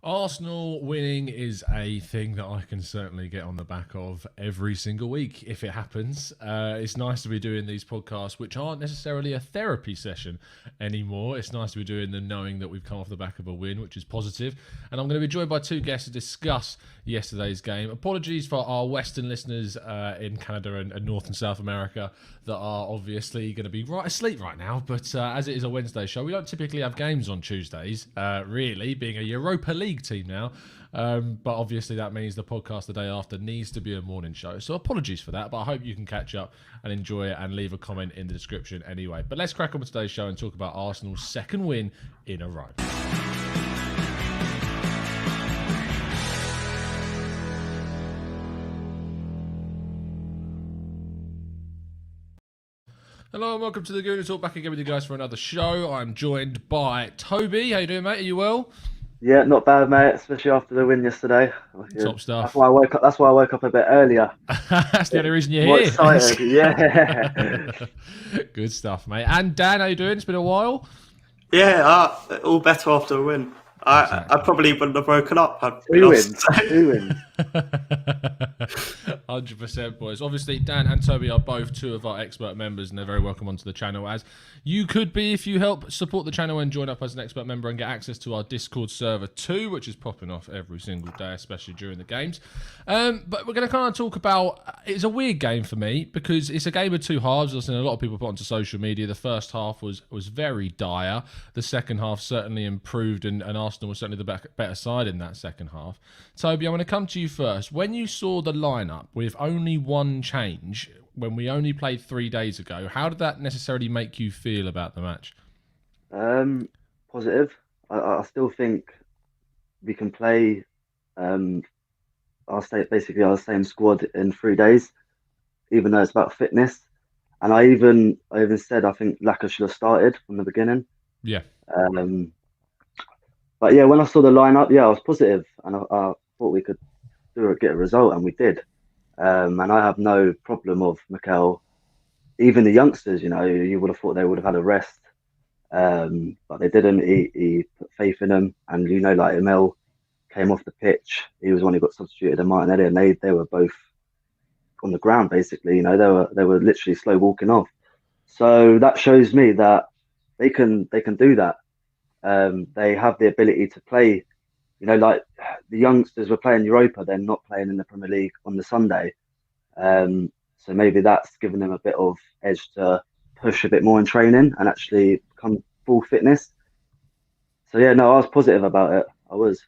Arsenal winning is a thing that I can certainly get on the back of every single week if it happens. It's nice to be doing these podcasts, which aren't necessarily a therapy session anymore. It's nice to be doing them knowing that we've come off the back of a win, which is positive. And I'm going to be joined by two guests to discuss yesterday's game. Apologies for our Western listeners in Canada and North and South America that are obviously going to be right asleep right now. But as it is a Wednesday show, we don't typically have games on Tuesdays, really, being a Europa League team now. But obviously that means the podcast the day after needs to be a morning show. So apologies for that, but I hope you can catch up and enjoy it and leave a comment in the description anyway. But let's crack on with today's show and talk about Arsenal's second win in a row. Hello and welcome to the Gooner Talk. Back again with you guys for another show. I'm joined by Toby. How you doing, mate? Are you well? Yeah, not bad, mate. Especially after the win yesterday. Top stuff. That's why I woke up a bit earlier. That's the only reason you're More here. excited. Yeah. Good stuff, mate. And Dan, how you doing? It's been a while. Yeah, all better after a win. I probably wouldn't have woken up. Two wins. 100%, boys. Obviously, Dan and Toby are both two of our expert members, and they're very welcome onto the channel, as you could be if you help support the channel and join up as an expert member and get access to our Discord server too, which is popping off every single day, especially during the games. But we're going to kind of talk about, it's a weird game for me because it's a game of two halves. I've seen a lot of people put onto social media. The first half was very dire. The second half certainly improved, and Arsenal was certainly the better side in that second half. Toby, I want to come to you first. When you saw the lineup with only one change, when we only played 3 days ago, how did that necessarily make you feel about the match? Positive. I still think we can play our same squad in 3 days, even though it's about fitness. And I even said I think Laka should have started from the beginning. Yeah. But yeah, when I saw the lineup, I was positive, and I thought we could get a result, and we did. And I have no problem of Mikel. Even the youngsters, you would have thought they would have had a rest, but they didn't. He put faith in them, and like Emil came off the pitch. He was one who got substituted, and Martinelli, and they were both on the ground basically. They were literally slow walking off. So that shows me that they can do that. They have the ability to play. Like the youngsters were playing Europa, they're not playing in the Premier League on the Sunday. So maybe that's given them a bit of edge to push a bit more in training and actually become full fitness. So I was positive about it. I was.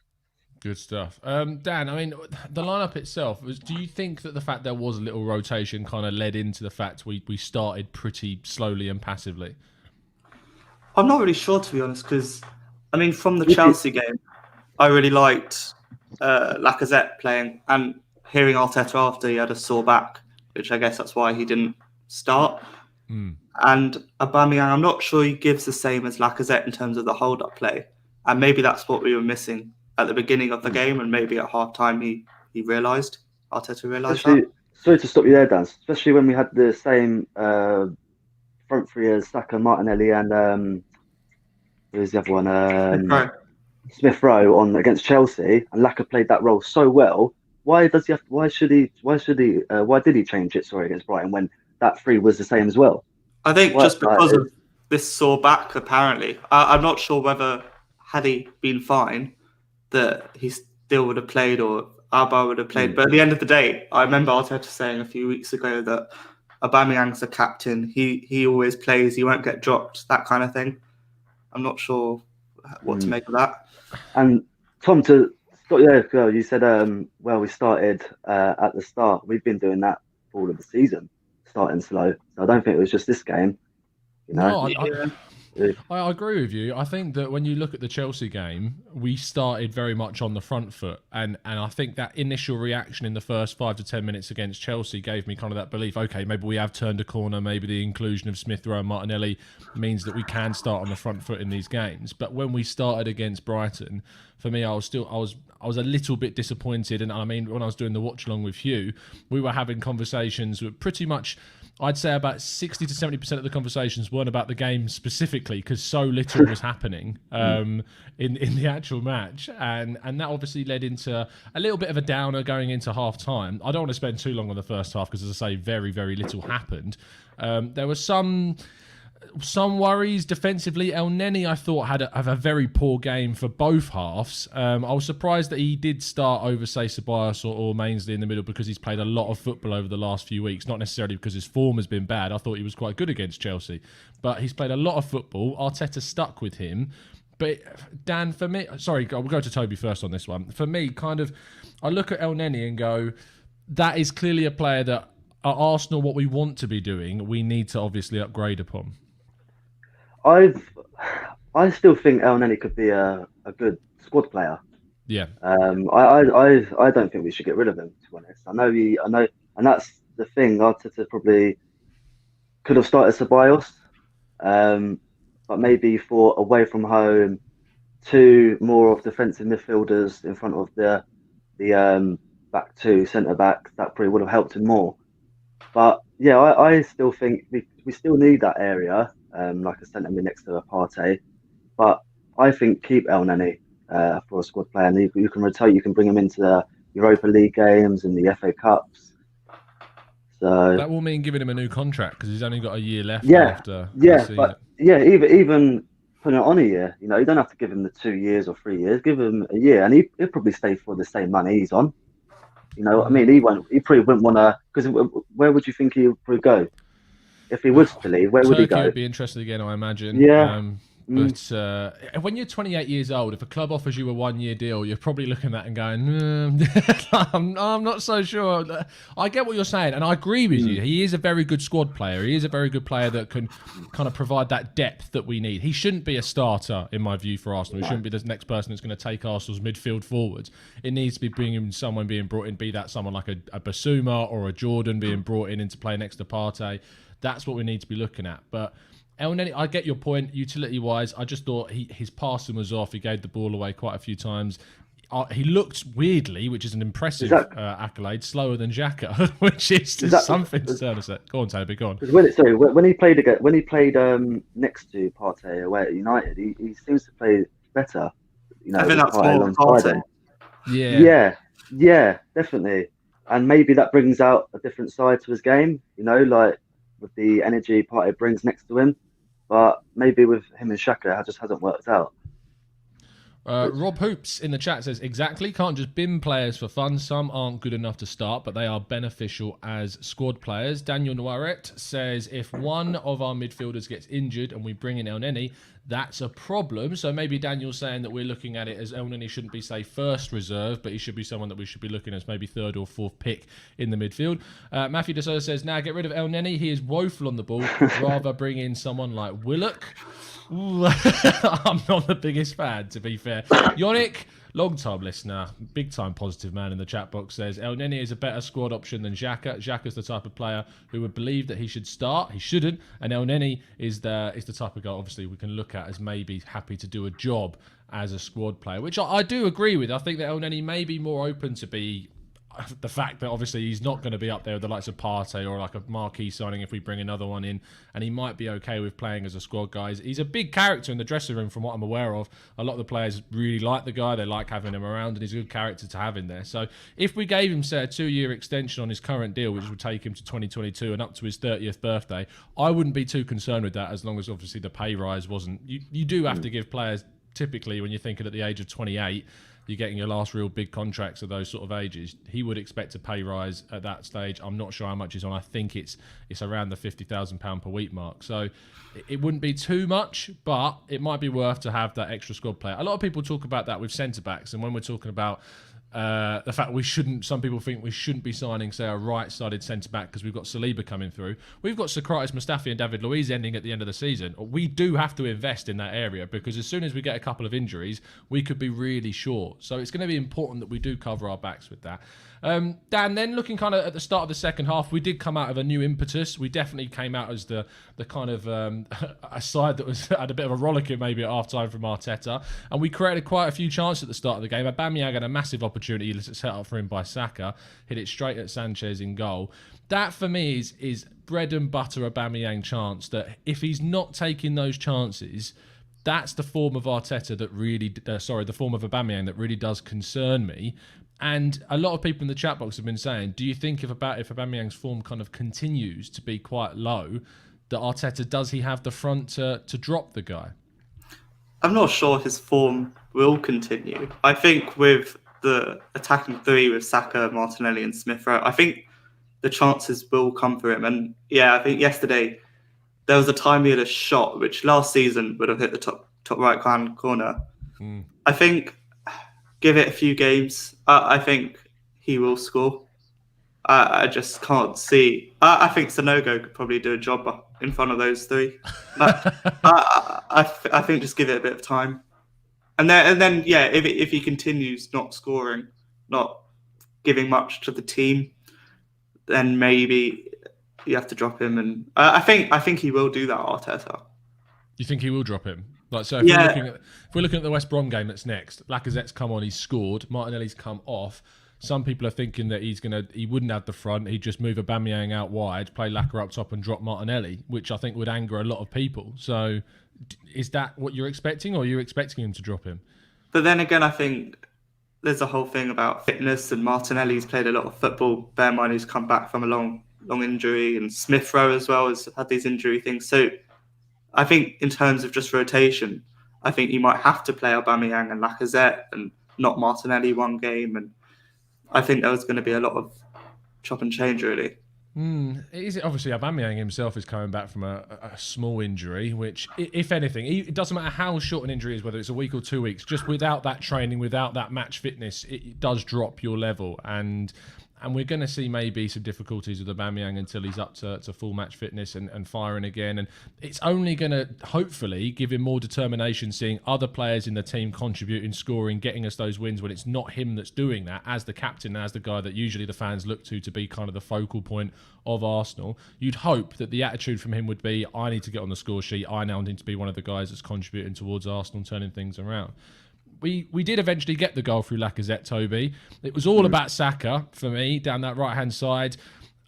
Good stuff. Dan, I mean, the lineup itself, do you think that the fact there was a little rotation kind of led into the fact we started pretty slowly and passively? I'm not really sure, to be honest, because, from the Chelsea game, I really liked Lacazette playing, and hearing Arteta after he had a sore back, which I guess that's why he didn't start. And Aubameyang, I'm not sure he gives the same as Lacazette in terms of the hold-up play, and maybe that's what we were missing at the beginning of the game, and maybe at half-time Arteta realised that. Sorry to stop you there, Dan, especially when we had the same front three as Saka, Martinelli, and who's the other one? Smith Rowe on against Chelsea, and Laka played that role so well. Why did he change it? Against Brighton when that three was the same as well. I think just because of this sore back, apparently. I'm not sure whether had he been fine that he still would have played or Alba would have played. But at the end of the day, I remember Arteta saying a few weeks ago that Aubameyang's the captain. He always plays. He won't get dropped. That kind of thing. I'm not sure what to make of that. And Tom, to stop you there, you said, we started at the start. We've been doing that for all of the season, starting slow. So I don't think it was just this game. No, I agree with you. I think that when you look at the Chelsea game, we started very much on the front foot. And I think that initial reaction in the first 5 to 10 minutes against Chelsea gave me kind of that belief, okay, maybe we have turned a corner. Maybe the inclusion of Smith Rowe and Martinelli means that we can start on the front foot in these games. But when we started against Brighton, for me, I was a little bit disappointed. And I mean, when I was doing the watch along with Hugh, we were having conversations with pretty much, I'd say about 60 to 70% of the conversations weren't about the game specifically, because so little was happening in the actual match. And that obviously led into a little bit of a downer going into half time. I don't want to spend too long on the first half because, as I say, very, very little happened. There was some worries defensively. El Neni, I thought, had a very poor game for both halves. I was surprised that he did start over, say, Ceballos or Mainsley in the middle, because he's played a lot of football over the last few weeks. Not necessarily because his form has been bad. I thought he was quite good against Chelsea. But he's played a lot of football. Arteta stuck with him. But Dan, for me... Sorry, we'll go to Toby first on this one. For me, I look at El Neni and go, that is clearly a player that, at Arsenal, what we want to be doing, we need to obviously upgrade upon. I still think El Neni could be a good squad player. Yeah. I don't think we should get rid of him, to be honest. I know, and that's the thing. Arteta probably could have started Ceballos, but maybe for away from home, 2 more of defensive midfielders in front of the back 2 centre backs, that probably would have helped him more. But yeah, I still think we still need that area. Like a centre mid next to a Partey, but I think keep El Neni for a squad player, and you can rotate. You can bring him into the Europa League games and the FA Cups. So that will mean giving him a new contract, because he's only got a year left. Even putting it on a year, you don't have to give him the 2 years or 3 years. Give him a year, and he'll probably stay for the same money he's on. What I mean? He probably wouldn't want to, because where would you think he would probably go? If he was to leave, where would he go? Would be interested again, I imagine. Yeah. But when you're 28 years old, if a club offers you a 1-year deal, you're probably looking at that and going, I'm not so sure. I get what you're saying, and I agree with you. He is a very good squad player. He is a very good player that can kind of provide that depth that we need. He shouldn't be a starter, in my view, for Arsenal. He shouldn't be the next person that's going to take Arsenal's midfield forwards. It needs to be someone being brought in, be that someone like a Basuma or a Jordan being brought in to play next to Partey. That's what we need to be looking at. But El Neni, I get your point, utility-wise. I just thought his passing was off. He gave the ball away quite a few times. He looked weirdly, which is an impressive accolade, slower than Xhaka, which is something to turn us at. Go on, Toby, go on. When he played next to Partey away at United, he seems to play better. I think that's more Partey. Yeah, definitely. And maybe that brings out a different side to his game, like with the energy Partey brings next to him. But maybe with him and Xhaka, it just hasn't worked out. Rob Hoops in the chat says, exactly, can't just bin players for fun. Some aren't good enough to start, but they are beneficial as squad players. Daniel Noiret says, if one of our midfielders gets injured and we bring in El Neni, that's a problem. So maybe Daniel's saying that we're looking at it as El Neni shouldn't be, say, first reserve, but he should be someone that we should be looking at as maybe 3rd or 4th pick in the midfield. Matthew De Souza says, get rid of El Neni. He is woeful on the ball. Rather bring in someone like Willock. Ooh, I'm not the biggest fan, to be fair. Yannick, long-time listener, big-time positive man in the chat box, says El Neni is a better squad option than Xhaka. Xhaka's the type of player who would believe that he should start. He shouldn't. And El Neni is the type of guy, obviously, we can look at as maybe happy to do a job as a squad player, which I do agree with. I think that El Neni may be more open to be the fact that obviously he's not going to be up there with the likes of Partey or like a marquee signing if we bring another one in, and he might be okay with playing as a squad guy. He's a big character in the dressing room from what I'm aware of. A lot of the players really like the guy, they like having him around, and he's a good character to have in there. So if we gave him, say, a 2-year extension on his current deal, which would take him to 2022 and up to his 30th birthday, I wouldn't be too concerned with that, as long as obviously the pay rise wasn't... You do have to give players, typically when you're thinking at the age of 28, you're getting your last real big contracts at those sort of ages. He would expect a pay rise at that stage. I'm not sure how much he's on. I think it's around the £50,000 per week mark. So it wouldn't be too much, but it might be worth to have that extra squad player. A lot of people talk about that with centre-backs, and when we're talking about The fact some people think we shouldn't be signing, say, a right-sided centre-back because we've got Saliba coming through. We've got Socrates Mustafi and David Luiz ending at the end of the season. We do have to invest in that area because as soon as we get a couple of injuries, we could be really short. So it's going to be important that we do cover our backs with that. Dan, then looking kind of at the start of the second half, we did come out of a new impetus. We definitely came out as the kind of a side that had a bit of a rollicking maybe at half-time from Arteta. And we created quite a few chances at the start of the game. Aubameyang had a massive opportunity set up for him by Saka, hit it straight at Sanchez in goal. That for me is bread and butter Aubameyang chance, that if he's not taking those chances, that's the form of Arteta that really, the form of Aubameyang that really does concern me. And a lot of people in the chat box have been saying, do you think if Aubameyang's form kind of continues to be quite low, that Arteta, does he have the front to drop the guy? I'm not sure his form will continue. I think with the attacking three with Saka, Martinelli and Smith Rowe, I think the chances will come for him. And yeah, I think yesterday there was a time he had a shot, which last season would have hit the top right-hand corner. I think give it a few games. I think he will score. I just can't see. I think Sanogo could probably do a job in front of those three. I think just give it a bit of time, and then yeah, if he continues not scoring, not giving much to the team, then maybe you have to drop him. And I think he will do that, Arteta. You think he will drop him? Like, so if we're looking at the West Brom game that's next, Lacazette's come on, he's scored, Martinelli's come off. Some people are thinking that he wouldn't have the front, he'd just move Aubameyang out wide, play Laka up top and drop Martinelli, which I think would anger a lot of people. So is that what you're expecting, or are you expecting him to drop him? But then again, I think there's a whole thing about fitness, and Martinelli's played a lot of football. Bear in mind he's come back from a long injury, and Smith Rowe as well has had these injury things. So I think in terms of just rotation, I think you might have to play Aubameyang and Lacazette and not Martinelli one game. And I think there was going to be a lot of chop and change, really. Obviously, Aubameyang himself is coming back from a small injury, which, if anything, it doesn't matter how short an injury is, whether it's a week or 2 weeks, just without that training, without that match fitness, it does drop your level. And we're going to see maybe some difficulties with Aubameyang until he's up to full match fitness and firing again. And it's only going to, hopefully, give him more determination, seeing other players in the team contributing, scoring, getting us those wins when it's not him that's doing that, as the captain, as the guy that usually the fans look to be kind of the focal point of Arsenal. You'd hope that the attitude from him would be, I need to get on the score sheet. I now need to be one of the guys that's contributing towards Arsenal, turning things around. We did eventually get the goal through Lacazette, Toby. It was all about Saka for me down that right-hand side.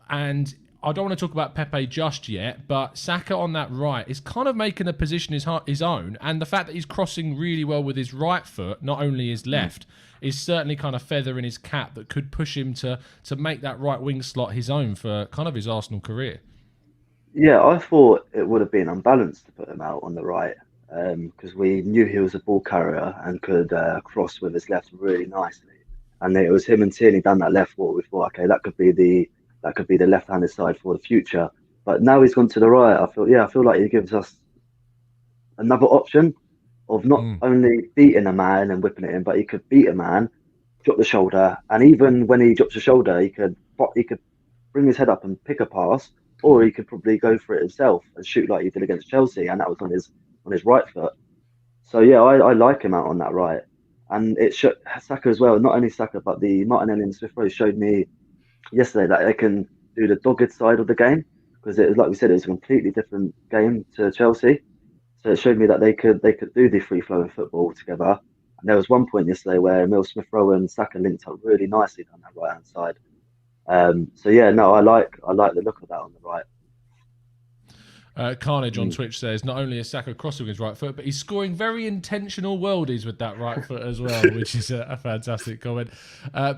And I don't want to talk about Pepe just yet, but Saka on that right is kind of making the position his own. And the fact that he's crossing really well with his right foot, not only his left, is certainly kind of feather in his cap that could push him to make that right wing slot his own for kind of his Arsenal career. Yeah, I thought it would have been unbalanced to put him out on the right. Because we knew he was a ball carrier and could cross with his left really nicely, and it was him and Tierney down that left wall. We thought, okay, that could be the left-handed side for the future. But now he's gone to the right. I feel like he gives us another option of not only beating a man and whipping it in, but he could beat a man, drop the shoulder, and even when he drops the shoulder, he could bring his head up and pick a pass, or he could probably go for it himself and shoot like he did against Chelsea, and that was on his right foot. So yeah, I like him out on that right. And it showed Saka as well, not only Saka, but the Martinelli and Smith Rowe showed me yesterday that they can do the dogged side of the game, because it was, like we said, it was a completely different game to Chelsea. So it showed me that they could do the free-flowing football together. And there was one point yesterday where Smith Rowe and Saka linked up really nicely on that right-hand side. So yeah, no, I like the look of that on the right. Carnage on Twitch says, not only is Saka crossing his right foot, but he's scoring very intentional worldies with that right foot as well, which is a fantastic comment.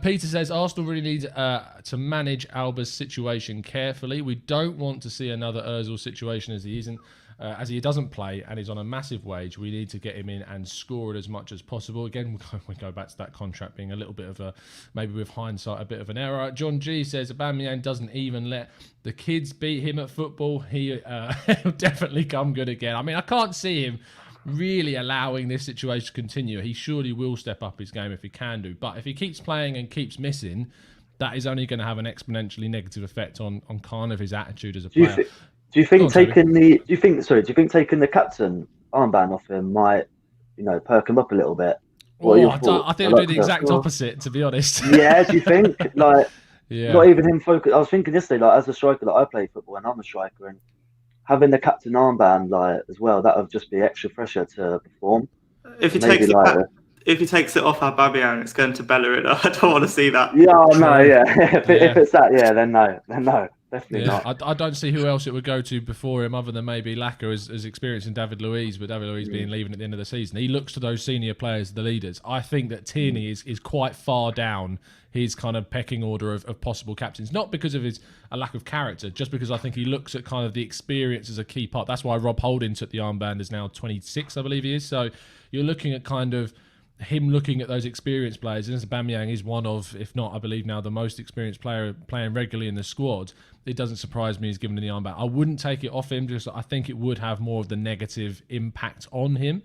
Peter says, Arsenal really need to manage Alba's situation carefully. We don't want to see another Ozil situation as he doesn't play and he's on a massive wage. We need to get him in and score it as much as possible. Again, we go back to that contract being a little bit of maybe with hindsight, a bit of an error. John G says, Aubameyang doesn't even let the kids beat him at football. He'll definitely come good again. I mean, I can't see him really allowing this situation to continue. He surely will step up his game if he can do. But if he keeps playing and keeps missing, that is only going to have an exponentially negative effect on kind of his attitude as a player. Do you think taking the captain armband off him might, perk him up a little bit? I think it'll do the exact opposite, to be honest. Yeah, do you think? Not even him focus. I was thinking yesterday, as a striker, I play football and I'm a striker, and having the captain armband as well, that would just be extra pressure to perform. If he takes it off Aubameyang, it's going to Bellerin. I don't want to see that. Yeah, no, yeah. If it's that, then no. Definitely not. I don't see who else it would go to before him, other than maybe Laka as experiencing David Luiz, with David Luiz being leaving at the end of the season. He looks to those senior players, the leaders. I think that Tierney is quite far down his kind of pecking order of possible captains, not because of a lack of character, just because I think he looks at kind of the experience as a key part. That's why Rob Holding took the armband, is now 26, I believe he is. So you're looking at kind of him looking at those experienced players, and Aubameyang is one of, if not, I believe now, the most experienced player playing regularly in the squad. It doesn't surprise me he's given him the armband. I wouldn't take it off him, just I think it would have more of the negative impact on him.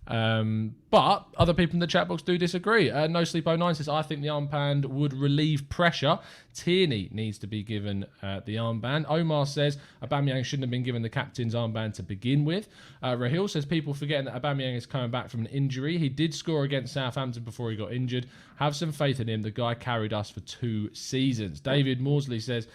But other people in the chat box do disagree. No Sleep 09 says, I think the armband would relieve pressure. Tierney needs to be given the armband. Omar says Aubameyang shouldn't have been given the captain's armband to begin with. Rahil says, people forgetting that Aubameyang is coming back from an injury. He did score against Southampton before he got injured. Have some faith in him. The guy carried us for 2 seasons. David Morsley says,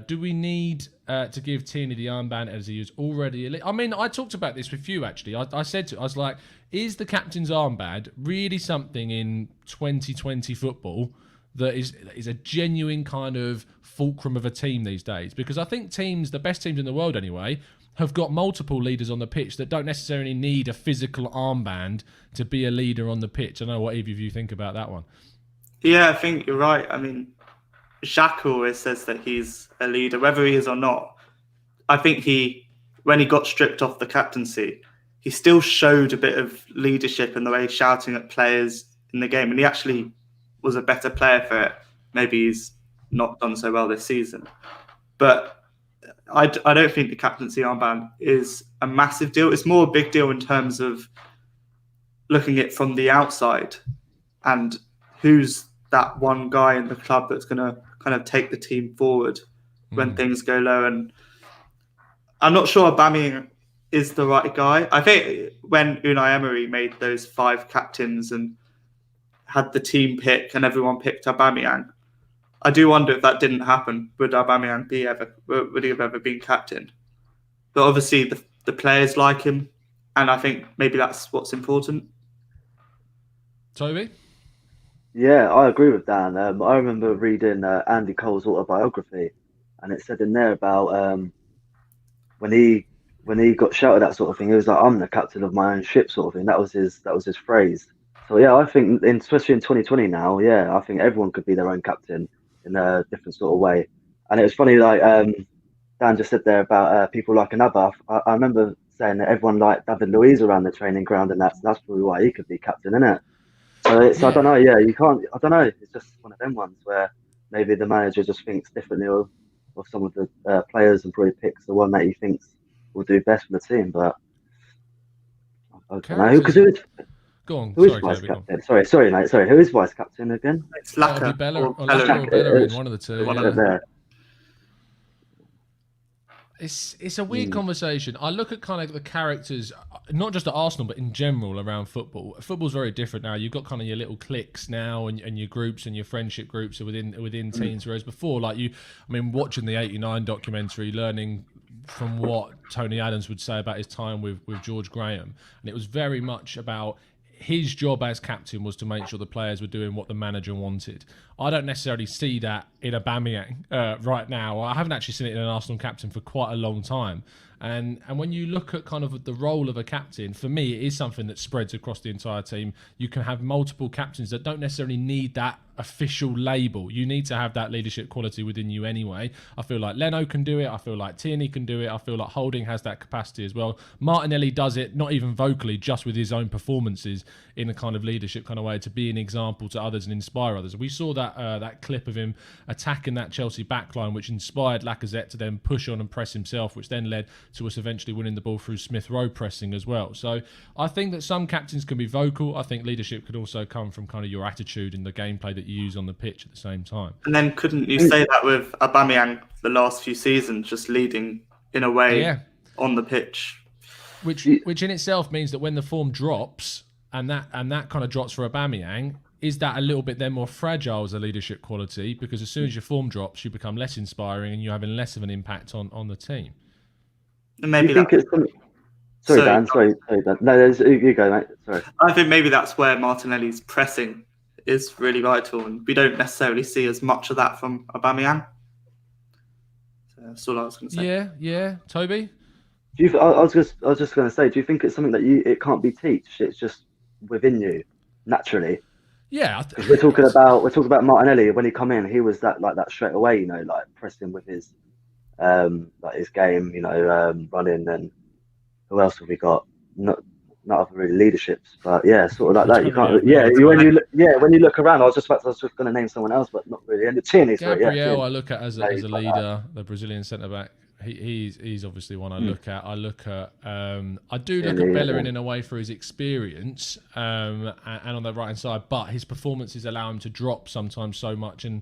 do we need to give Tierney the armband as he is already elite? I mean, I talked about this with you, actually. I was like, is the captain's armband really something in 2020 football that is a genuine kind of fulcrum of a team these days? Because I think teams, the best teams in the world anyway, have got multiple leaders on the pitch that don't necessarily need a physical armband to be a leader on the pitch. I don't know what either of you think about that one. Yeah, I think you're right. I mean, Jacques always says that he's a leader, whether he is or not. I think when he got stripped off the captaincy, he still showed a bit of leadership in the way he's shouting at players in the game, and he actually was a better player for it. Maybe he's not done so well this season, but I don't think the captaincy armband is a massive deal. It's more a big deal in terms of looking at it from the outside and who's that one guy in the club that's going to kind of take the team forward when things go low. And I'm not sure Aubameyang is the right guy. I think when Unai Emery made those 5 captains and had the team pick and everyone picked Aubameyang, I do wonder if that didn't happen, would Aubameyang would he have ever been captain? But obviously the players like him, and I think maybe that's what's important. Toby? Yeah, I agree with Dan. I remember reading Andy Cole's autobiography, and it said in there about when he got shouted that sort of thing, he was like, "I'm the captain of my own ship," sort of thing. That was his phrase. So yeah, I think especially in 2020 now, I think everyone could be their own captain in a different sort of way. And it was funny, like Dan just said there about people like another. I remember saying that everyone liked David Luiz around the training ground, and that's probably why he could be captain, isn't it? So I don't know. Yeah, you can't. I don't know. It's just one of them ones where maybe the manager just thinks differently of some of the players and probably picks the one that he thinks will do best for the team. But I don't know. Because go on. Who is vice captain? Sorry, mate. Sorry, who is vice captain again? It's Laka or Bellerin, one of the two. It's a weird conversation. I look at kind of the characters, not just at Arsenal, but in general around football. Football's very different now. You've got kind of your little cliques now, and your groups and your friendship groups are within teams. Whereas before, watching the '89 documentary, learning from what Tony Adams would say about his time with George Graham, and it was very much about his job as captain was to make sure the players were doing what the manager wanted. I don't necessarily see that in Aubameyang right now. I haven't actually seen it in an Arsenal captain for quite a long time. And when you look at kind of the role of a captain, for me, it is something that spreads across the entire team. You can have multiple captains that don't necessarily need that official label. You need to have that leadership quality within you anyway. I feel like Leno can do it. I feel like Tierney can do it. I feel like Holding has that capacity as well. Martinelli does it, not even vocally, just with his own performances in a kind of leadership kind of way, to be an example to others and inspire others. We saw that clip of him attacking that Chelsea backline, which inspired Lacazette to then push on and press himself, which then led to us eventually winning the ball through Smith Rowe pressing as well. So I think that some captains can be vocal. I think leadership could also come from kind of your attitude and the gameplay that you use on the pitch at the same time. And then couldn't you say that with Aubameyang the last few seasons, just leading in a way on the pitch? Which in itself means that when the form drops, and that kind of drops for Aubameyang, is that a little bit then more fragile as a leadership quality? Because as soon as your form drops, you become less inspiring and you're having less of an impact on the team. And maybe you think it's something... Sorry, Dan. Sorry, Dan. No, you go, mate. Sorry. I think maybe that's where Martinelli's pressing is really vital, and we don't necessarily see as much of that from Aubameyang. So that's all I was going to say. Yeah. Toby? I was just going to say, do you think it's something that it can't be taught? It's just within you naturally. Yeah, we're talking about Martinelli. When he come in, he was that straight away. You know, like pressing with his his game. You know, running. And who else have we got? Not other really leaderships, but yeah, sort of like that. You can't. When you look around, I was just going to name someone else, but not really. And Tierney, Gabriel, I look at as a leader, the Brazilian centre back. He's obviously one I look at. I do look at Bellerin in a way for his experience and on the right hand side, but his performances allow him to drop sometimes so much, and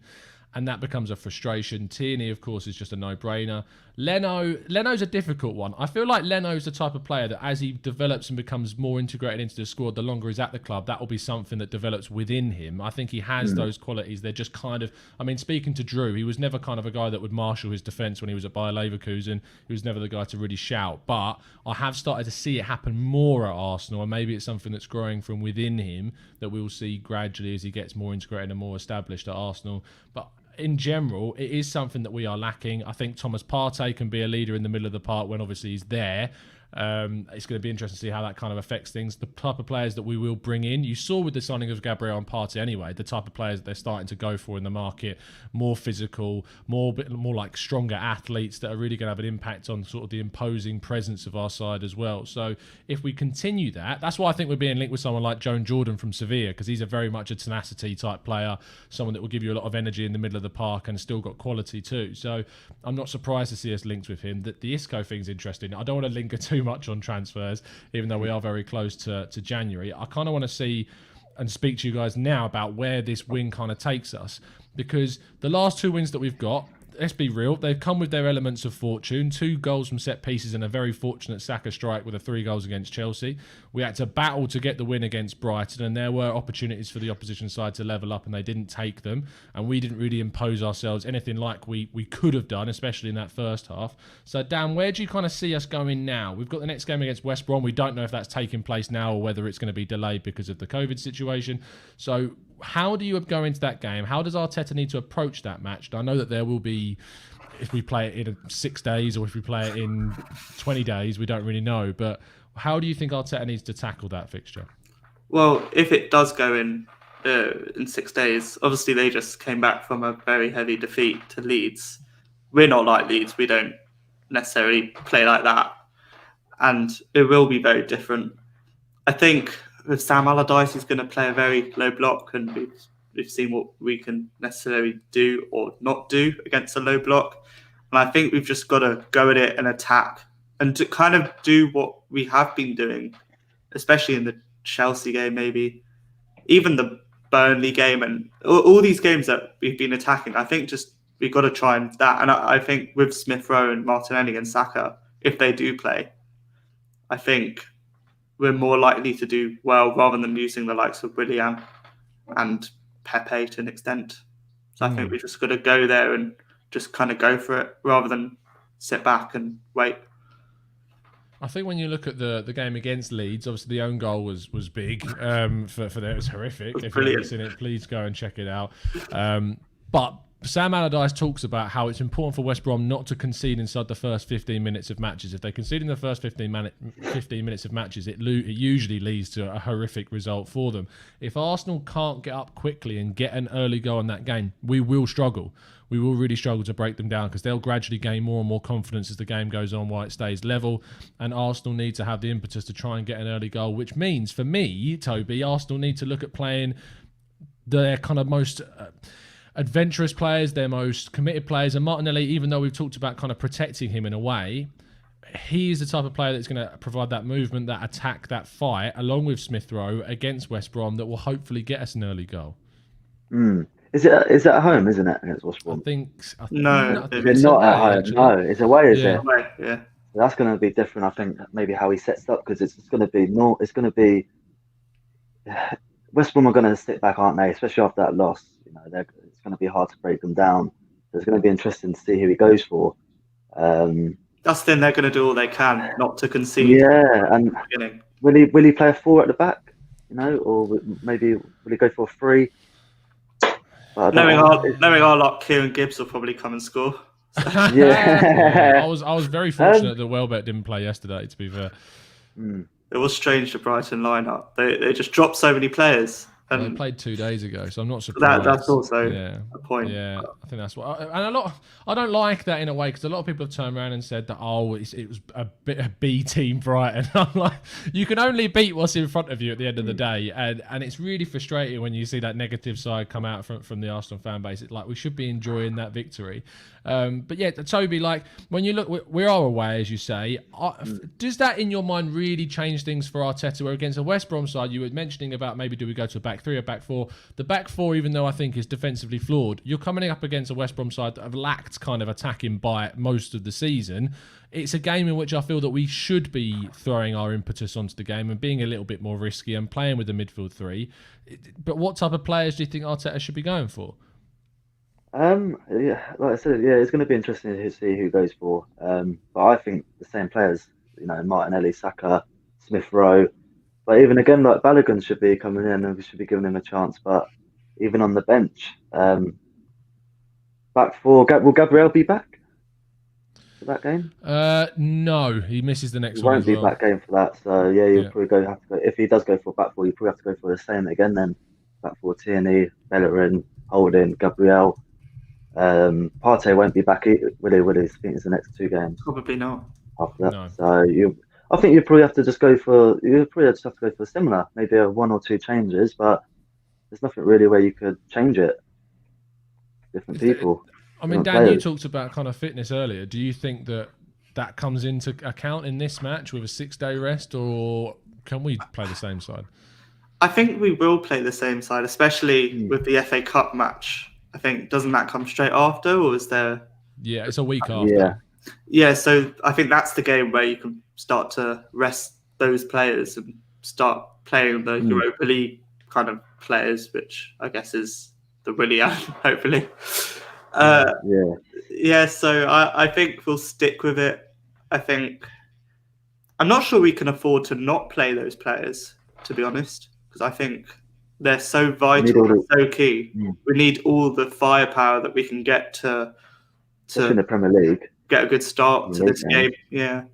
that becomes a frustration. Tierney, of course, is just a no-brainer. Leno's a difficult one. I feel like Leno's the type of player that as he develops and becomes more integrated into the squad, the longer he's at the club, that will be something that develops within him. I think he has those qualities. They're just kind of... I mean, speaking to Drew, he was never kind of a guy that would marshal his defence when he was at Bayer Leverkusen. He was never the guy to really shout. But I have started to see it happen more at Arsenal, and maybe it's something that's growing from within him that we'll see gradually as he gets more integrated and more established at Arsenal. But in general, it is something that we are lacking. I think Thomas Partey can be a leader in the middle of the park when obviously he's there. It's going to be interesting to see how that kind of affects things. The type of players that we will bring in, you saw with the signing of Gabriel and Partey anyway, the type of players that they're starting to go for in the market, more physical, more like stronger athletes that are really going to have an impact on sort of the imposing presence of our side as well. So if we continue that, that's why I think we're being linked with someone like Joan Jordan from Sevilla, because he's a very much a tenacity type player, someone that will give you a lot of energy in the middle of the park and still got quality too. So I'm not surprised to see us linked with him. The Isco thing's interesting. I don't want to linger too much on transfers, even though we are very close to January. I kind of want to see and speak to you guys now about where this win kind of takes us, because the last two wins that we've got, let's be real, they've come with their elements of fortune. 2 goals from set pieces and a very fortunate Saka strike with 3 goals against Chelsea. We had to battle to get the win against Brighton, and there were opportunities for the opposition side to level up and they didn't take them, and we didn't really impose ourselves anything like we could have done, especially in that first half. So Dan, where do you kind of see us going now? We've got the next game against West Brom. We don't know if that's taking place now or whether it's going to be delayed because of the COVID situation. So how do you go into that game? How does Arteta need to approach that match? I know that there will be, if we play it in 6 days or if we play it in 20 days, we don't really know. But how do you think Arteta needs to tackle that fixture? Well, if it does go in 6 days, obviously they just came back from a very heavy defeat to Leeds. We're not like Leeds. We don't necessarily play like that. And it will be very different. I think with Sam Allardyce, he's going to play a very low block, and we've seen what we can necessarily do or not do against a low block. And I think we've just got to go at it and attack and to kind of do what we have been doing, especially in the Chelsea game, maybe even the Burnley game and all these games that we've been attacking. I think just we've got to try and that. And I think with Smith Rowe and Martinelli and Saka, if they do play, I think we're more likely to do well rather than using the likes of Willian and Pepe to an extent. So I think we just got to go there and just kind of go for it rather than sit back and wait. I think when you look at the game against Leeds, obviously the own goal was big for them. It was horrific. If you haven't seen it, please go and check it out. But Sam Allardyce talks about how it's important for West Brom not to concede inside the first 15 minutes of matches. If they concede in the first 15 minutes of matches, it usually leads to a horrific result for them. If Arsenal can't get up quickly and get an early goal in that game, we will struggle. We will really struggle to break them down because they'll gradually gain more and more confidence as the game goes on while it stays level. And Arsenal need to have the impetus to try and get an early goal, which means, for me, Toby, Arsenal need to look at playing their kind of most adventurous players, their most committed players. And Martinelli, even though we've talked about kind of protecting him in a way, he is the type of player that's going to provide that movement, that attack, that fight, along with Smith Rowe against West Brom, that will hopefully get us an early goal. Is it at home, isn't it, against West I Brom? think No, Is it not at home? actually. No, it's away, is Yeah. it? Right, yeah. That's going to be different. I think maybe how he sets up, because it's going to be no. It's going to be West Brom are going to sit back, aren't they? Especially after that loss. It's going to be hard to break them down. It's going to be interesting to see who he goes for. That's the thing, they're going to do all they can not to concede. Yeah, and will he play a 4 at the back? Or maybe will he go for a 3? Knowing our luck, Kieran Gibbs will probably come and score. Yeah. I was very fortunate that Welbeck didn't play yesterday, to be fair. It was strange, the Brighton lineup. They just dropped so many players. They And played 2 days ago, so I'm not surprised. that's also a point. Yeah, I think that's what. And I don't like that in a way, because a lot of people have turned around and said that it was a B team Brighton. I'm like, you can only beat what's in front of you at the end of the day, and it's really frustrating when you see that negative side come out from the Arsenal fan base. It's like we should be enjoying that victory. But yeah, Toby, like when you look, we are away, as you say. Does that, in your mind, really change things for Arteta? Where against a West Brom side, you were mentioning about maybe do we go to a back 3 or back 4? The back 4, even though I think is defensively flawed, you're coming up against a West Brom side that have lacked kind of attacking bite most of the season. It's a game in which I feel that we should be throwing our impetus onto the game and being a little bit more risky and playing with the midfield 3. But what type of players do you think Arteta should be going for? Yeah, like I said, it's going to be interesting to see who goes for. But I think the same players, Martinelli, Saka, Smith Rowe. But even again, like Balogun should be coming in and we should be giving him a chance. But even on the bench, back 4, will Gabriel be back for that game? No, he misses the next He one. won't be back game for that. So you'll probably have to go. If he does go for back 4, you probably have to go for the same again then. Back 4, Tierney, Bellerin, Holding, Gabriel. Partey won't be back, will he? I think it's the next 2 games. Probably not. After that, No. so I think you probably have to just go for. You probably just have to go for similar, maybe a 1 or 2 changes, but there's nothing really where you could change it. Different people. I mean, Dan, you talked about kind of fitness earlier. Do you think that comes into account in this match with a 6-day rest, or can we play the same side? I think we will play the same side, especially with the FA Cup match. I think, doesn't that come straight after, or is there? Yeah, it's a week after. Yeah, so I think that's the game where you can start to rest those players and start playing the Europa League kind of players, which I guess is the Willian, hopefully. So I think we'll stick with it. I'm not sure we can afford to not play those players, to be honest, because I think they're so vital and so key. We need all the firepower that we can get to in the Premier League, get a good start to this game. Yeah.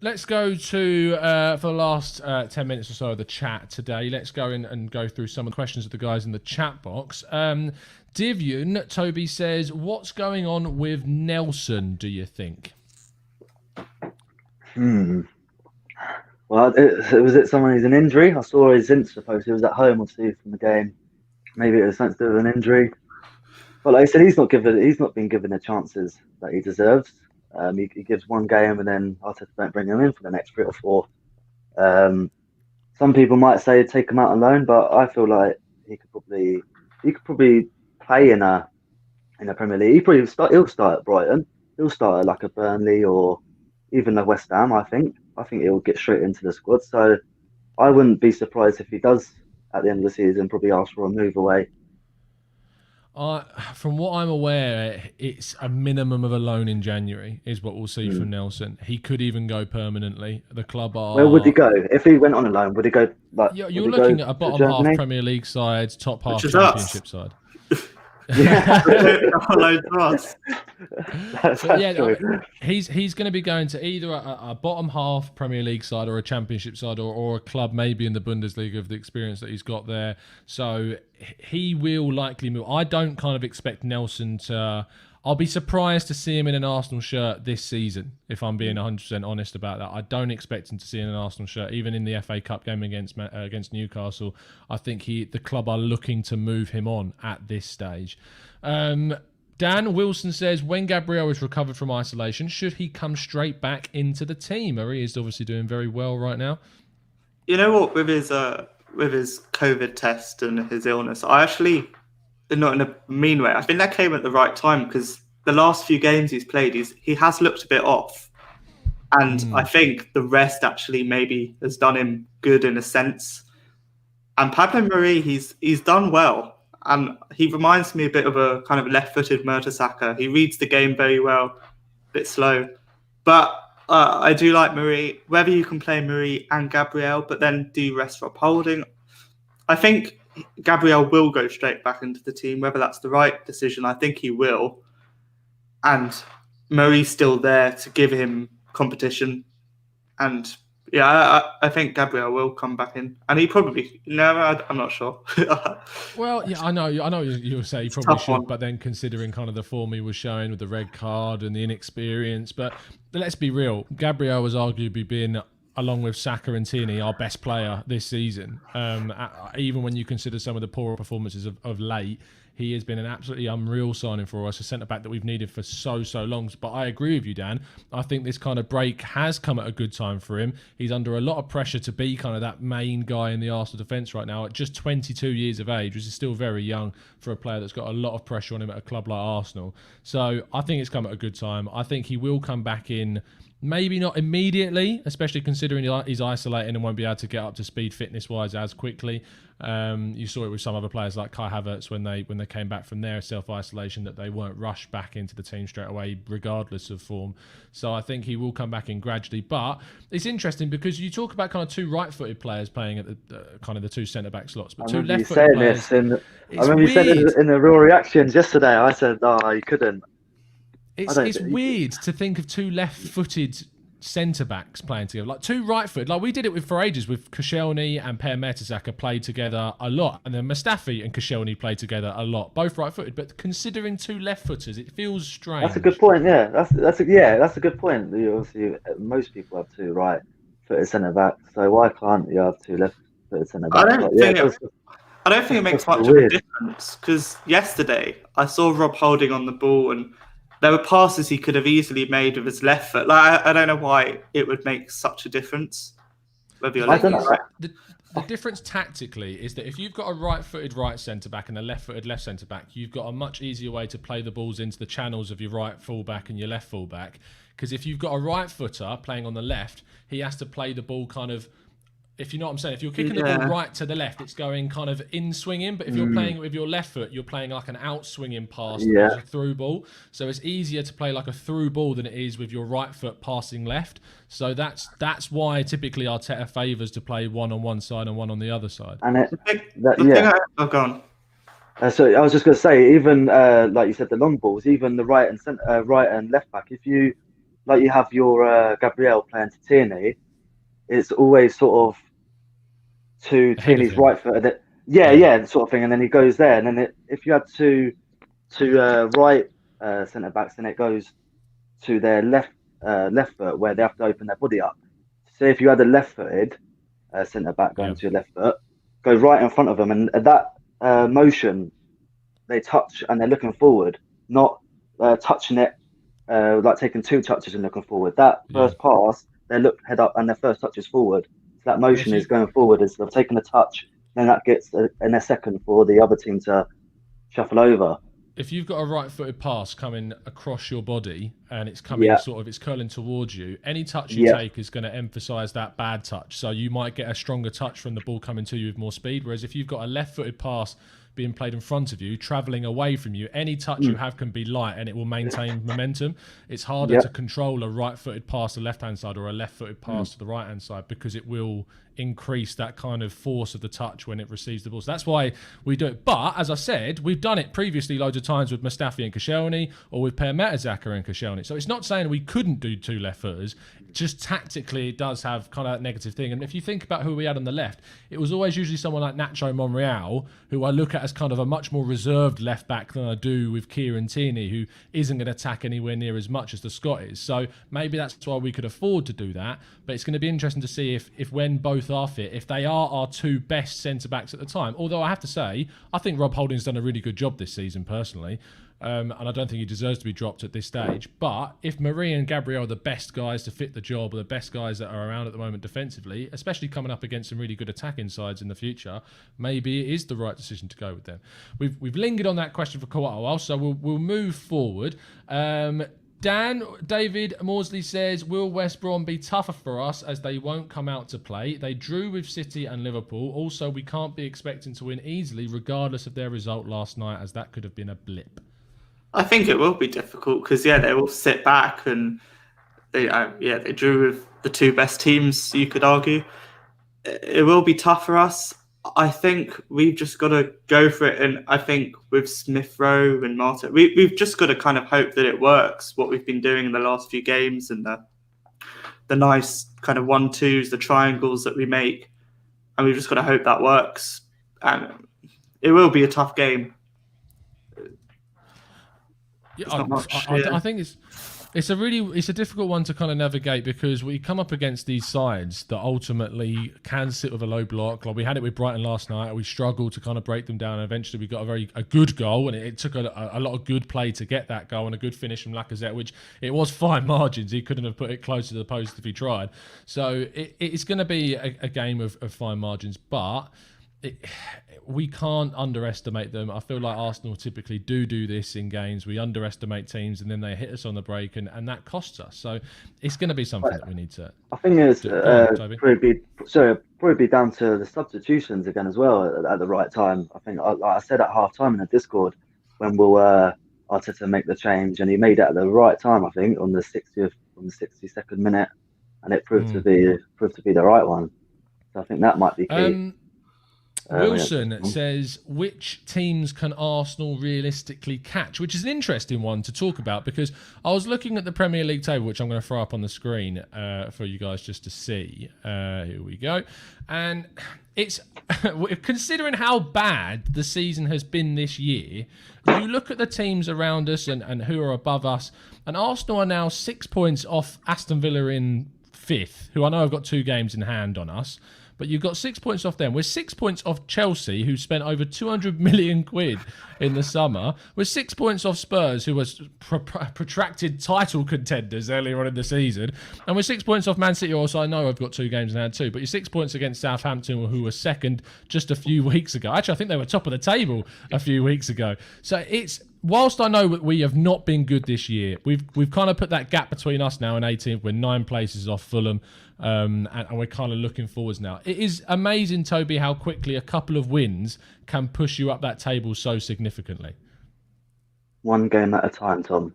Let's go to, for the last 10 minutes or so of the chat today, let's go in and go through some of the questions of the guys in the chat box. Divyun, Toby says, what's going on with Nelson, do you think? Well, was it someone who's an injury? I saw his Insta post. He was at home, obviously, from the game. Maybe it was something to do with an injury. But like I said, he's not been given the chances that he deserves. He gives 1 game and then Arteta don't bring him in for the next 3 or 4. Some people might say take him out on loan, but I feel like he could probably play in a Premier League. He'll start at Brighton. He'll start at like a Burnley or even a West Ham. I think he'll get straight into the squad. So I wouldn't be surprised if he does at the end of the season probably ask for a move away. From what I'm aware, it's a minimum of a loan in January is what we'll see from Nelson. He could even go permanently. The club are... Where would he go? If he went on a loan, would he go... You're looking at a bottom half Premier League side, top half Championship side. He's going to be going to either a bottom half Premier League side or a Championship side or a club maybe in the Bundesliga of the experience that he's got there. So he will likely move. I don't kind of expect Nelson to... I'll be surprised to see him in an Arsenal shirt this season, if I'm being 100% honest about that. I don't expect him to see him in an Arsenal shirt, even in the FA Cup game against Newcastle. I think the club are looking to move him on at this stage. Dan Wilson says, when Gabriel is recovered from isolation, should he come straight back into the team? Marie is obviously doing very well right now. You know what? With his COVID test and his illness, I actually, not in a mean way, I think that came at the right time because the last few games he's played, he has looked a bit off. And I think the rest actually maybe has done him good in a sense. And Pablo Marie, he's done well. And he reminds me a bit of a kind of left-footed Mertesacker. He reads the game very well, a bit slow. But I do like Marie. Whether you can play Marie and Gabriel, but then do you rest Rob Holding? I think Gabriel will go straight back into the team. Whether that's the right decision, I think he will. And Marie's still there to give him competition. And yeah, I think Gabriel will come back in, and he probably I'm not sure. Well, yeah, I know you'll say he probably should, but then considering kind of the form he was showing with the red card and the inexperience, but let's be real, Gabriel was arguably been, along with Saka and Tierney, our best player this season. Even when you consider some of the poorer performances of late, he has been an absolutely unreal signing for us, a centre-back that we've needed for so long. But I agree with you, Dan. I think this kind of break has come at a good time for him. He's under a lot of pressure to be kind of that main guy in the Arsenal defence right now at just 22 years of age, which is still very young for a player that's got a lot of pressure on him at a club like Arsenal. So I think it's come at a good time. I think he will come back in. Maybe not immediately, especially considering he's isolating and won't be able to get up to speed fitness-wise as quickly. You saw it with some other players like Kai Havertz when they came back from their self-isolation, that they weren't rushed back into the team straight away, regardless of form. So I think he will come back in gradually. But it's interesting because you talk about kind of two right-footed players playing at the kind of the two centre-back slots, but two left-footed players. I remember you saying this in the Real Reactions yesterday. I said, you couldn't. It's weird to think of two left-footed centre-backs playing together. Like two right-footed. Like we did it for ages with Koscielny and Per Mertesacker played together a lot. And then Mustafi and Koscielny played together a lot. Both right-footed. But considering two left-footers, it feels strange. That's a good point, yeah. That's a good point. Obviously, most people have two right-footed centre-backs. So why can't you have two left-footed centre-backs? I don't think it makes much of a difference because yesterday I saw Rob Holding on the ball and there were passes he could have easily made with his left foot. Like I don't know why it would make such a difference. Whether you're the difference tactically is that if you've got a right-footed right centre-back and a left-footed left centre-back, you've got a much easier way to play the balls into the channels of your right full-back and your left full-back. Because if you've got a right-footer playing on the left, he has to play the ball kind of, if you know what I'm saying, if you're kicking the ball right to the left, it's going kind of in swinging. But if you're playing it with your left foot, you're playing like an out swinging pass, a through ball. So it's easier to play like a through ball than it is with your right foot passing left. So that's why typically Arteta favours to play one on one side and one on the other side. And go on. So I was just going to say, even like you said, the long balls, even the right and left back. If you have your Gabriel playing to Tierney, it's always sort of to Tierney's right foot, sort of thing, and then he goes there, and then if you have two right centre backs, then it goes to their left foot where they have to open their body up. So if you had a left-footed centre back going to your left foot, go right in front of them, and that motion, they touch and they're looking forward, not touching it like taking two touches and looking forward. That first pass, they look head up and their first touch is forward. So that motion is going forward instead of taking a touch. Then that gets in a second for the other team to shuffle over. If you've got a right-footed pass coming across your body and it's coming it's curling towards you, any touch you take is going to emphasise that bad touch. So you might get a stronger touch from the ball coming to you with more speed. Whereas if you've got a left-footed pass being played in front of you, travelling away from you, any touch you have can be light and it will maintain momentum. It's harder to control a right-footed pass to the left-hand side or a left-footed pass to the right-hand side because it will increase that kind of force of the touch when it receives the ball. So that's why we do it. But as I said, we've done it previously loads of times with Mustafi and Koscielny or with Per Mertesacker and Koscielny. So it's not saying we couldn't do two left footers, just tactically it does have kind of that negative thing. And if you think about who we had on the left, it was always usually someone like Nacho Monreal, who I look at as kind of a much more reserved left back than I do with Kieran Tierney, who isn't going to attack anywhere near as much as the Scot is. So maybe that's why we could afford to do that. But it's going to be interesting to see if when both are fit, if they are our two best centre-backs at the time. Although I have to say, I think Rob Holding's done a really good job this season personally. and I don't think he deserves to be dropped at this stage. But if Marie and Gabriel are the best guys to fit the job, or the best guys that are around at the moment defensively, especially coming up against some really good attacking sides in the future, maybe it is the right decision to go with them. We've lingered on that question for quite a while, so we'll move forward. David Maudsley says, will West Brom be tougher for us as they won't come out to play? They drew with City and Liverpool. Also, we can't be expecting to win easily regardless of their result last night, as that could have been a blip. I think it will be difficult because, they will sit back and they drew with the two best teams, you could argue. It will be tough for us. I think we've just got to go for it. And I think with Smith Rowe and Martin, we've just got to kind of hope that it works, what we've been doing in the last few games, and the nice kind of 1-2s, the triangles that we make. And we've just got to hope that works. And it will be a tough game. Yeah, I think it's a difficult one to kind of navigate, because we come up against these sides that ultimately can sit with a low block. Like we had it with Brighton last night. We struggled to kind of break them down, and eventually we got a good goal, and it took a lot of good play to get that goal, and a good finish from Lacazette, which it was fine margins. He couldn't have put it closer to the post if he tried. So it's going to be a game of fine margins, but we can't underestimate them. I feel like Arsenal typically do this in games. We underestimate teams, and then they hit us on the break, and that costs us. So it's going to be something that we need to. I think it's probably be down to the substitutions again as well at the right time. I think, like I said at half time in the Discord, when Arteta make the change, and he made it at the right time. I think on the 62nd minute, and it proved to be the right one. So I think that might be key. Wilson says, which teams can Arsenal realistically catch? Which is an interesting one to talk about, because I was looking at the Premier League table, which I'm going to throw up on the screen for you guys just to see. Here we go. And it's considering how bad the season has been this year, you look at the teams around us and who are above us, and Arsenal are now 6 points off Aston Villa in 5th, who I know have got 2 games in hand on us. But you've got 6 points off them. We're 6 points off Chelsea, who spent over 200 million quid in the summer. We're 6 points off Spurs, who was protracted title contenders earlier on in the season. And we're 6 points off Man City, also I know I've got 2 games in hand too. But you're 6 points against Southampton, who were second just a few weeks ago. Actually, I think they were top of the table a few weeks ago. So whilst I know that we have not been good this year, we've kind of put that gap between us now and 18th. We're 9 places off Fulham. And we're kind of looking forwards now. It is amazing, Toby, how quickly a couple of wins can push you up that table so significantly. One game at a time, Tom.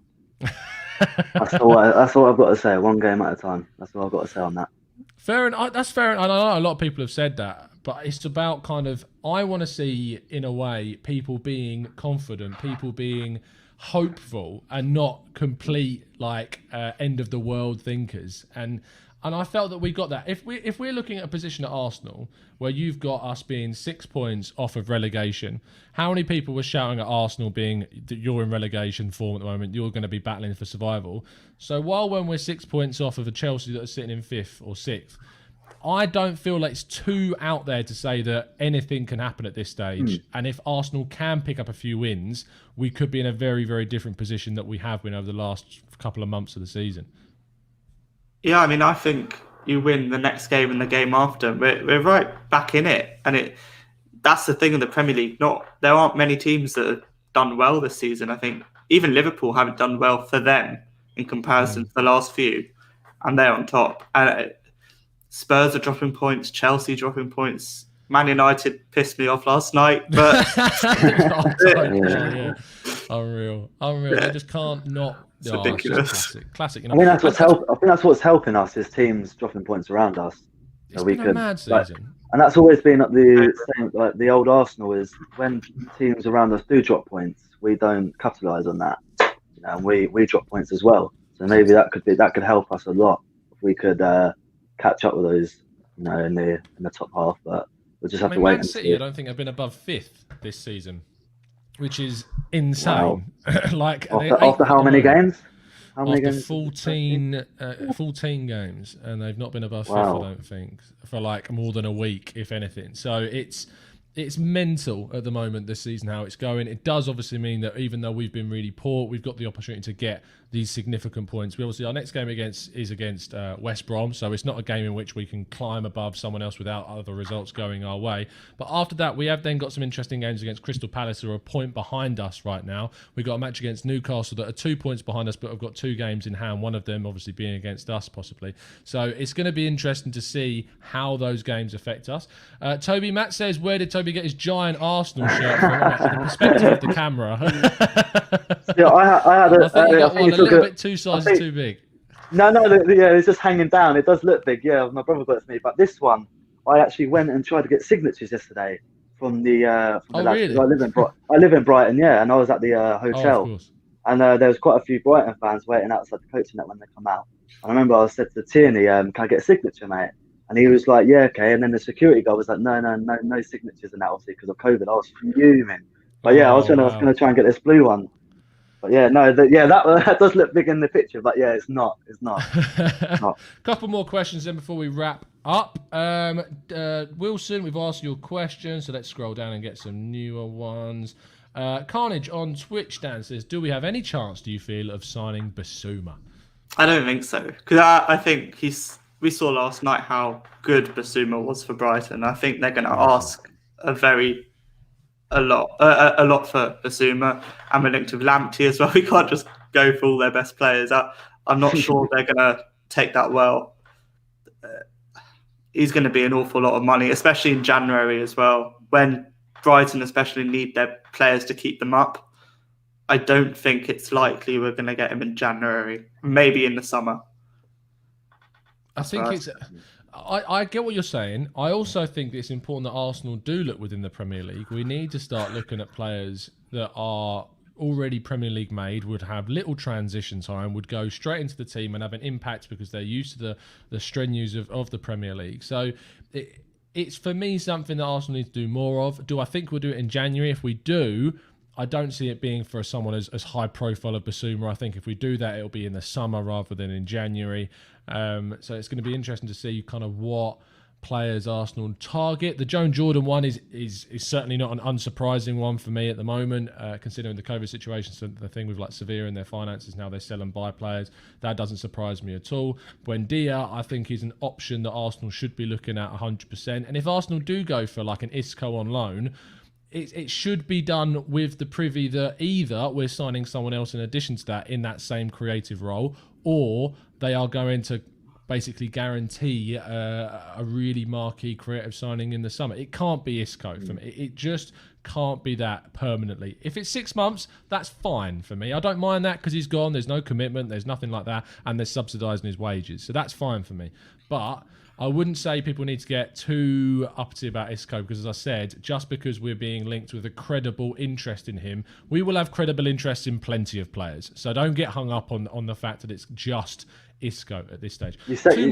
That's all I've got to say. One game at a time. That's all I've got to say on that. Fair enough. That's fair. I know a lot of people have said that, but it's about kind of, I want to see, in a way, people being confident, people being hopeful, and not complete end of the world thinkers. And I felt that we got that. If we're looking at a position at Arsenal where you've got us being 6 points off of relegation, how many people were shouting at Arsenal being that you're in relegation form at the moment, you're going to be battling for survival? So when we're 6 points off of a Chelsea that are sitting in 5th or 6th, I don't feel like it's too out there to say that anything can happen at this stage. And if Arsenal can pick up a few wins, we could be in a very, very different position that we have been over the last couple of months of the season. Yeah, I mean, I think you win the next game and the game after. We're right back in it. And that's the thing in the Premier League. There aren't many teams that have done well this season. I think even Liverpool haven't done well for them in comparison to the last few. And they're on top. And Spurs are dropping points, Chelsea dropping points. Man United pissed me off last night, but Unreal. They just can't not. It's ridiculous. Classic. I think that's what's helping us is teams dropping points around us. It's been a mad season. And that's always been the same. Like the old Arsenal is when teams around us do drop points, we don't capitalise on that. And we drop points as well. So maybe that could help us a lot if we could catch up with those, in the top half. But we'll just have to wait. Man City, I don't think have been above 5th this season, which is insane. Wow. After how many games? After 14 games, and they've not been above 5th, I don't think, for more than a week, if anything. So it's mental at the moment this season how it's going. It does obviously mean that even though we've been really poor, we've got the opportunity to get these significant points. We obviously, our next game is against West Brom, so it's not a game in which we can climb above someone else without other results going our way. But after that, we have then got some interesting games against Crystal Palace, who are a point behind us right now. We've got a match against Newcastle that are 2 points behind us, but have got 2 games in hand, one of them obviously being against us possibly. So it's going to be interesting to see how those games affect us. Toby, Matt says, where did Toby get his giant Arsenal shirt from? The perspective of the camera. Yeah, I had a. I think you got one a little bit 2 sizes too big. No, yeah, it's just hanging down. It does look big. Yeah, my brother got it for me, but this one, I actually went and tried to get signatures yesterday from the. Really? I live in Brighton, yeah, and I was at the hotel, of course. and there was quite a few Brighton fans waiting outside the coaching net when they come out. And I remember I said to Tierney, "Can I get a signature, mate?" And he was like, "Yeah, okay." And then the security guy was like, "No signatures," and that obviously because of COVID. I was fuming. But yeah, I was gonna try and get this blue one. But yeah, no, that does look big in the picture. But yeah, it's not. Couple more questions then before we wrap up. Wilson, we've asked your question, so let's scroll down and get some newer ones. Carnage on Twitch, Dan says, do we have any chance, do you feel, of signing Basuma? I don't think so, because I think we saw last night how good Basuma was for Brighton. I think they're going to ask a lot for Basuma, and we're linked with Lamptey as well. We can't just go for all their best players. I'm not sure they're going to take that well. He's going to be an awful lot of money, especially in January as well, when Brighton especially need their players to keep them up. I don't think it's likely we're going to get him in January, maybe in the summer. I get what you're saying. I also think it's important that Arsenal do look within the Premier League. We need to start looking at players that are already Premier League made, would have little transition time, would go straight into the team and have an impact because they're used to the strenuous of the Premier League. So it's for me something that Arsenal need to do more of. Do I think we'll do it in January? If we do, I don't see it being for someone as high profile of Basuma. I think if we do that, it'll be in the summer rather than in January. So it's going to be interesting to see kind of what players Arsenal target. The Joan Jordan one is certainly not an unsurprising one for me at the moment, considering the COVID situation. So the thing with like Sevilla and their finances, now they sell and buy players. That doesn't surprise me at all. Buendia, I think, is an option that Arsenal should be looking at 100%. And if Arsenal do go for like an Isco on loan, it should be done with the privy that either we're signing someone else in addition to that in that same creative role, or they are going to basically guarantee a really marquee creative signing in the summer. It can't be Isco for me. It just can't be that permanently. If it's 6 months, that's fine for me. I don't mind that because he's gone. There's no commitment. There's nothing like that. And they're subsidising his wages. So that's fine for me. But I wouldn't say people need to get too uppity about Isco because, as I said, just because we're being linked with a credible interest in him, we will have credible interest in plenty of players. So don't get hung up on the fact that it's just Isco at this stage. You said, you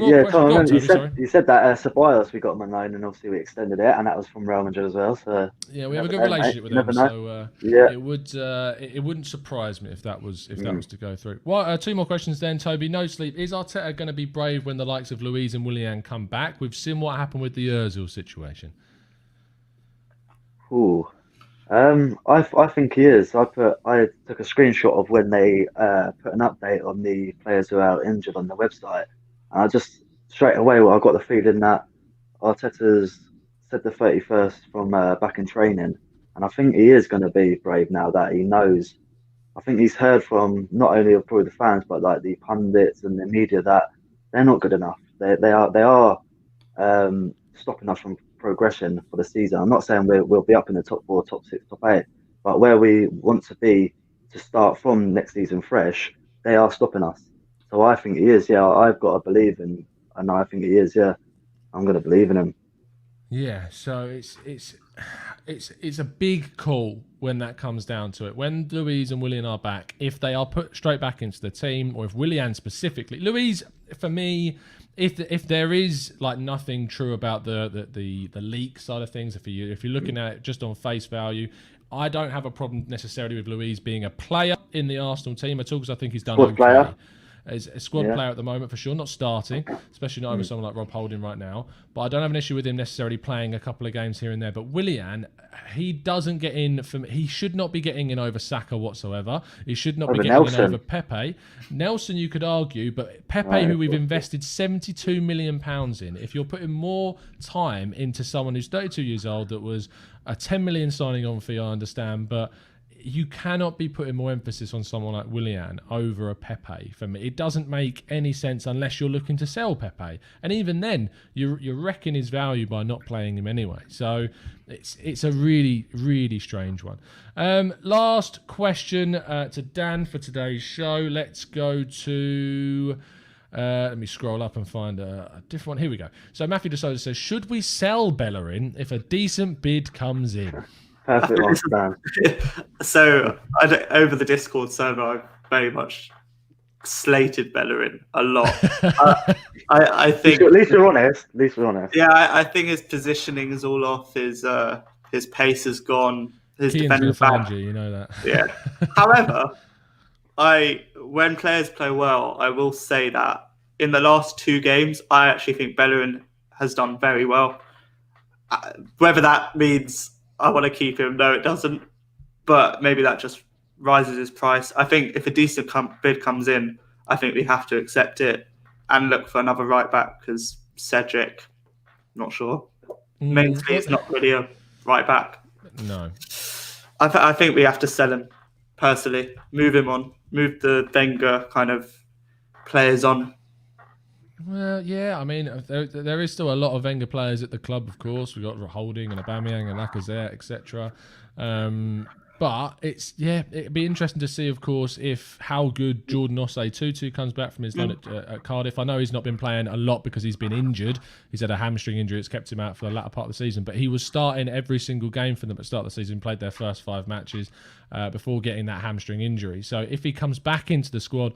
said that Ceballos, we got him on loan, and obviously we extended it, and that was from Real Madrid as well. So yeah, we have a good relationship with them. So it wouldn't surprise me if that was to go through. Well, 2 more questions then, Toby. No sleep. Is Arteta going to be brave when the likes of Luiz and Willian come back? We've seen what happened with the Özil situation. Ooh. I think he is. I took a screenshot of when they put an update on the players who are injured on the website, and I just straight away I got the feeling that Arteta's said the 31st from back in training, and I think he is going to be brave now that he knows. I think he's heard from not only probably the fans but like the pundits and the media that they're not good enough. They are stopping us from progression for the season. I'm not saying we'll be up in the top 4, top 6, top 8, but where we want to be to start from next season fresh, they are stopping us. So I think he is. Yeah, I've got to believe in, and I think he is. Yeah, I'm going to believe in him. Yeah. So it's a big call when that comes down to it. When Luiz and Willian are back, if they are put straight back into the team, or if Willian specifically, Luiz for me. If there is like nothing true about the leak side of things, if you're looking at it just on face value, I don't have a problem necessarily with Luiz being a player in the Arsenal team at all because I think he's done okay. as a squad player at the moment for sure, not starting, especially not over someone like Rob Holding right now. But I don't have an issue with him necessarily playing a couple of games here and there. But Willian, he doesn't get in he should not be getting in over Saka whatsoever. He should not be getting in over Pepe. Nelson, you could argue, but Pepe, who we've invested £72 million in, if you're putting more time into someone who's 32 years old, that was a 10 million signing on fee, I understand, but you cannot be putting more emphasis on someone like Willian over a Pepe. For me, it doesn't make any sense unless you're looking to sell Pepe, and even then, you're wrecking his value by not playing him anyway. So it's a really, really strange one. Last question to Dan for today's show. Let's go to. Let me scroll up and find a different one. Here we go. So Matthew DeSoto says, should we sell Bellerin if a decent bid comes in? Perfect one, Dan. So over the Discord server, I've very much slated Bellerin a lot. I think at least you're honest. Yeah, I think his positioning is all off. His pace is gone. His defending find you, you know that. Yeah. However, when players play well, I will say that in the last 2 games, I actually think Bellerin has done very well. Whether that means I want to keep him, no, it doesn't. But maybe that just rises his price. I think if a decent bid comes in, I think we have to accept it and look for another right back, because Cedric, not sure. Mainsley is not really a right back. No. I think we have to sell him, personally. Move him on. Move the Wenger kind of players on. Well, yeah, I mean, there is still a lot of Wenger players at the club, of course. We've got Holding and Aubameyang and Lacazette, etc. But it'd be interesting to see, of course, how good Jordan Osei Tutu comes back from his loan at Cardiff. I know he's not been playing a lot because he's been injured. He's had a hamstring injury that's kept him out for the latter part of the season. But he was starting every single game for them at the start of the season, played their first 5 matches before getting that hamstring injury. So if he comes back into the squad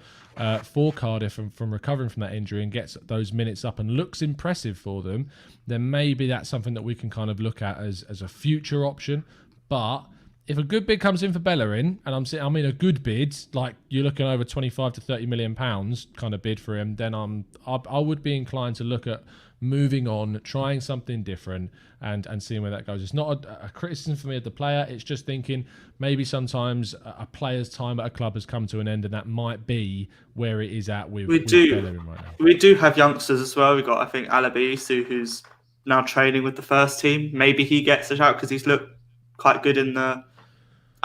for Cardiff from recovering from that injury and gets those minutes up and looks impressive for them, then maybe that's something that we can kind of look at as a future option. But if a good bid comes in for Bellerin, and I mean a good bid, like you're looking over 25 to 30 million pounds kind of bid for him, then I would be inclined to look at moving on, trying something different, and seeing where that goes. It's not a criticism for me of the player. It's just thinking maybe sometimes a player's time at a club has come to an end, and that might be where it is at with Bellerin right now. We do have youngsters as well. We've got, I think, Alabisu, who's now training with the first team. Maybe he gets a shout because he's looked quite good in the...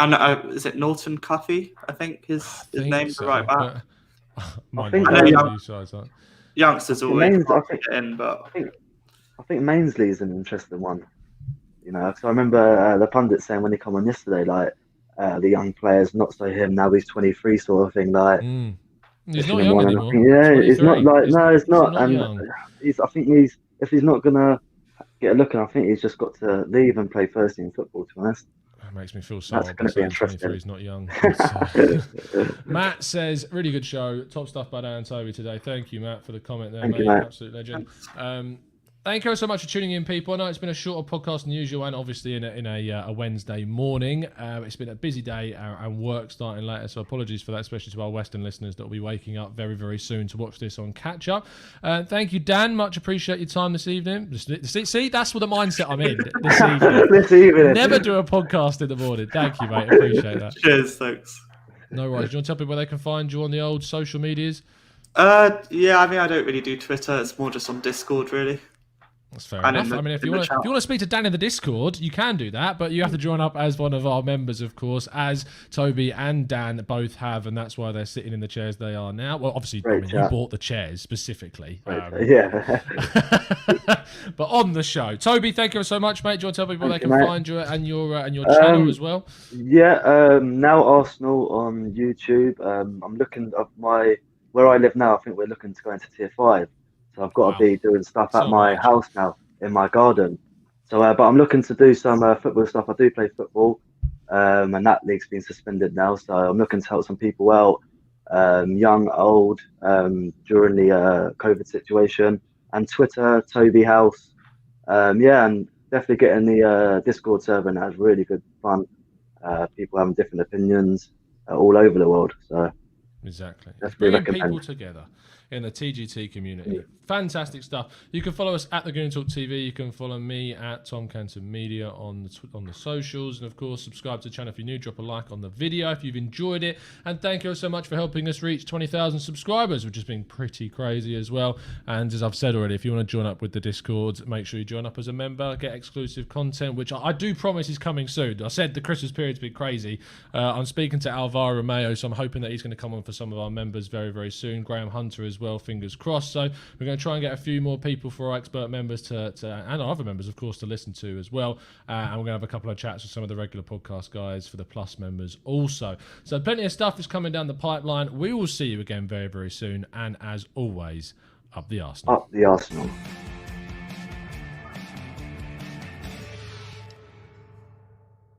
And is it Norton Cuffy? I think his name's so, right back. I think youngsters always get in, but I think Mainsley is an interesting one. You know, because I remember the pundit saying when he come on yesterday, like the young players, not so him. Now he's 23, sort of thing. Like he's not young anymore. It's not like it's not. Not and young. I think if he's not gonna get a look, I think he's just got to leave and play first team football. To be honest. That makes me feel so old. That's going to be interesting. He's not young. Matt says, really good show. Top stuff by Dan and Toby today. Thank you, Matt, for the comment there, mate. Absolute legend. Thank you so much for tuning in, people. I know it's been a shorter podcast than usual, and obviously in a Wednesday morning. It's been a busy day and work starting later, so apologies for that, especially to our Western listeners that will be waking up very, very soon to watch this on catch up. Thank you, Dan. Much appreciate your time this evening. See, that's what the mindset I'm in this evening. Never do a podcast in the morning. Thank you, mate. Appreciate that. Cheers, thanks. No worries. Do you want to tell people where they can find you on the old social medias? Yeah, I mean, I don't really do Twitter. It's more just on Discord, really. That's fair enough. I mean, if you want to speak to Dan in the Discord, you can do that, but you have to join up as one of our members, of course, as Toby and Dan both have, and that's why they're sitting in the chairs they are now. Well, obviously, you bought the chairs specifically. Yeah. But on the show, Toby, thank you so much, mate. Do you want to tell people they can find you and your channel as well? Yeah. Now Arsenal on YouTube. I'm looking at where I live now. I think we're looking to go into Tier 5. So I've got to be doing stuff at my house now, in my garden. So, but I'm looking to do some football stuff. I do play football, and that league's been suspended now. So I'm looking to help some people out, young, old, during the COVID situation. And Twitter, Toby House. And definitely getting the Discord server, and that's really good fun. People having different opinions all over the world. So Exactly. Definitely Bringing recommend. people together in the TGT community. Fantastic stuff. You can follow us at the Goon Talk TV. You can follow me at Tom Canton Media on the socials. And, of course, subscribe to the channel if you're new. Drop a like on the video if you've enjoyed it. And thank you so much for helping us reach 20,000 subscribers, which has been pretty crazy as well. And as I've said already, if you want to join up with the Discord, make sure you join up as a member, get exclusive content, which I do promise is coming soon. I said the Christmas period's been crazy. I'm speaking to Alvaro Romeo, so I'm hoping that he's going to come on for some of our members very, very soon. Graham Hunter as well, fingers crossed. So we're going to try and get a few more people for our expert members and our other members, of course, to listen to as well. And we're going to have a couple of chats with some of the regular podcast guys for the Plus members also. So plenty of stuff is coming down the pipeline. We will see you again very, very soon. And as always, up the Arsenal. Up the Arsenal.